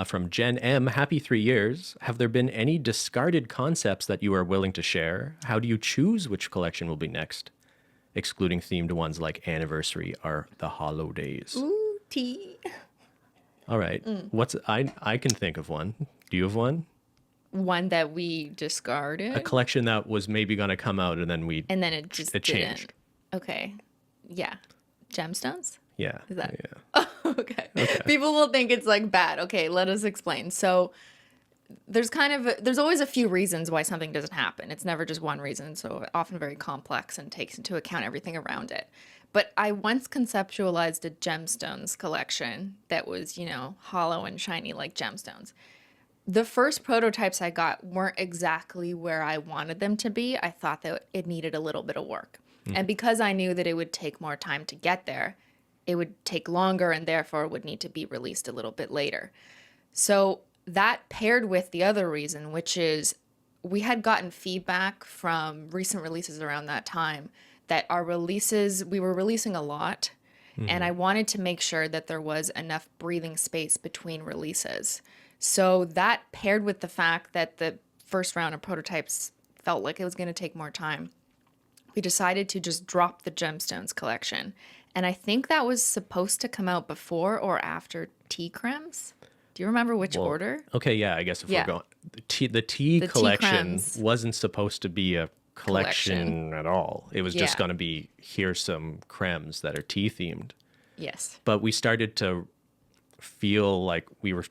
From Jen M, happy 3 years. Have there been any discarded concepts that you are willing to share? How do you choose which collection will be next? Excluding themed ones like anniversary or the holidays. Ooh, tea. All right. I can think of one. Do you have one? One that we A discarded, collection that was maybe going to come out and then and then it just it didn't. changed. Okay. Yeah. Gemstones? Yeah. Is that? Yeah. Okay. People will think it's like bad. Okay, let us explain. So there's always a few reasons why something doesn't happen. It's never just one reason, so often very complex and takes into account everything around it. But I once conceptualized a gemstones collection that was, hollow and shiny like gemstones. The first prototypes I got weren't exactly where I wanted them to be. I thought that it needed a little bit of work. And because I knew that it would take more time to get there, it would take longer and therefore would need to be released a little bit later. So that paired with the other reason, which is we had gotten feedback from recent releases around that time that our releases, we were releasing a lot. And I wanted to make sure that there was enough breathing space between releases. So that paired with the fact that the first round of prototypes felt like it was going to take more time, we decided to just drop the Gemstones collection. And I think that was supposed to come out before or after tea cremes. Do you remember which order? Okay, yeah, I guess if Yeah. we're going... The tea The tea collection cremes. wasn't supposed to be a collection at all. It was just Yeah. going to be, here's some cremes that are tea themed. Yes. But we started to feel like we were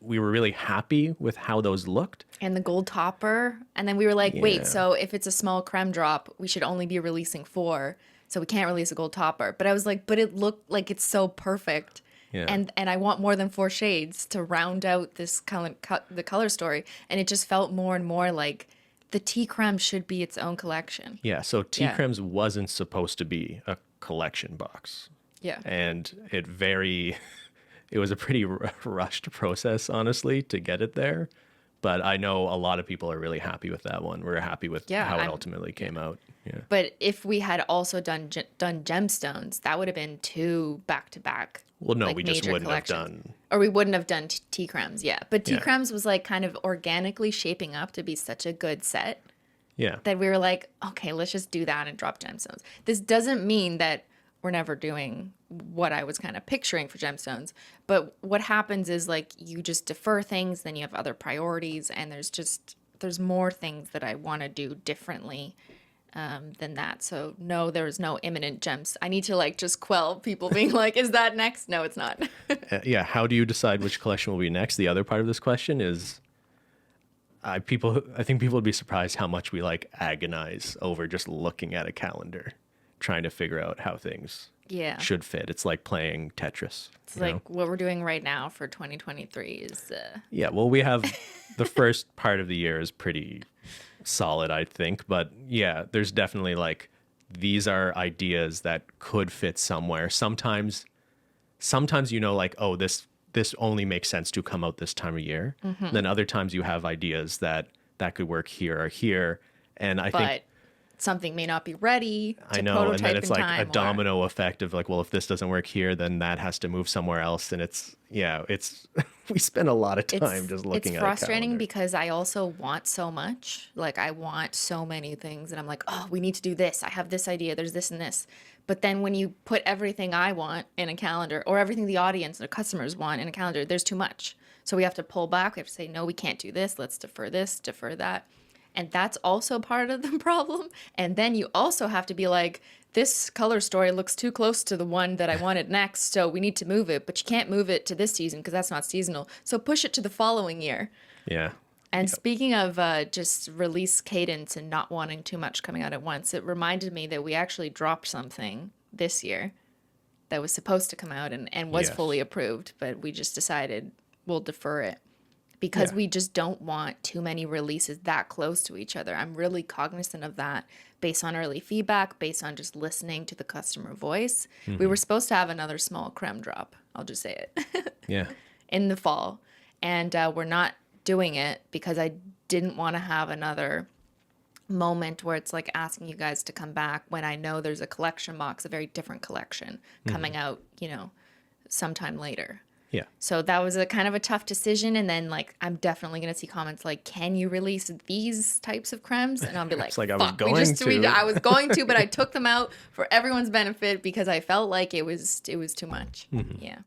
really happy with how those looked. And the gold topper. And then we were like, Yeah. wait, so if it's a small creme drop, we should only be releasing 4. So we can't release a gold topper. But I was like, but it looked like it's so perfect. Yeah. And I want more than 4 shades to round out this the color story. And it just felt more and more like the tea creme should be its own collection. Yeah, so tea Yeah. cremes wasn't supposed to be a collection box. Yeah. And it was a pretty rushed process, honestly, to get it there. But I know a lot of people are really happy with that one. We're happy with how it ultimately came out. Yeah. But if we had also done gemstones, that would have been 2 back-to-back. Well, no, like, we just major wouldn't have collections. done... Or we wouldn't have done tea cremes, yeah. But tea Yeah. cremes was like kind of organically shaping up to be such a good set Yeah. that we were like, okay, let's just do that and drop gemstones. This doesn't mean that we're never doing what I was kind of picturing for gemstones. But what happens is like you just defer things, then you have other priorities, and there's more things that I want to do differently than that. So no, there's no imminent gems. I need to like just quell people being like, is that next? No, it's not. Yeah, how do you decide which collection will be next? The other part of this question is, I think people would be surprised how much we like agonize over just looking at a calendar, trying to figure out how things Yeah. should fit. It's like playing Tetris. It's like what we're doing right now for 2023 is Yeah, well, we have the first part of the year is pretty solid, I think. But yeah, there's definitely like, these are ideas that could fit somewhere. Sometimes, like, oh, this only makes sense to come out this time of year. Then other times you have ideas that could work here or here. And I think... but something may not be ready to I know, prototype and then it's in like time, a domino effect of like, well, if this doesn't work here, then that has to move somewhere else. And it's we spend a lot of time just looking at It's frustrating a calendar. because I also want so much. Like I want so many things and I'm like, oh, we need to do this. I have this idea. There's this and this. But then when you put everything I want in a calendar or everything the audience or customers want in a calendar, there's too much. So we have to pull back. We have to say, no, we can't do this. Let's defer this, defer that. And that's also part of the problem. And then you also have to be like, this color story looks too close to the one that I wanted next, so we need to move it. But you can't move it to this season because that's not seasonal. So push it to the following year. Yeah. And speaking of just release cadence and not wanting too much coming out at once, it reminded me that we actually dropped something this year that was supposed to come out and was Yes. fully approved, but we just decided we'll defer it. Because Yeah. we just don't want too many releases that close to each other. I'm really cognizant of that based on early feedback, based on just listening to the customer voice. We were supposed to have another small creme drop, I'll just say it, Yeah. in the fall. And we're not doing it because I didn't want to have another moment where it's like asking you guys to come back when I know there's a collection box, a very different collection coming out, sometime later. Yeah. So that was a kind of a tough decision. And then like, I'm definitely going to see comments like, can you release these types of cremes? And I'll be like, It's like, I fuck, was going to. I was going to, but I took them out for everyone's benefit because I felt like it was too much. Yeah.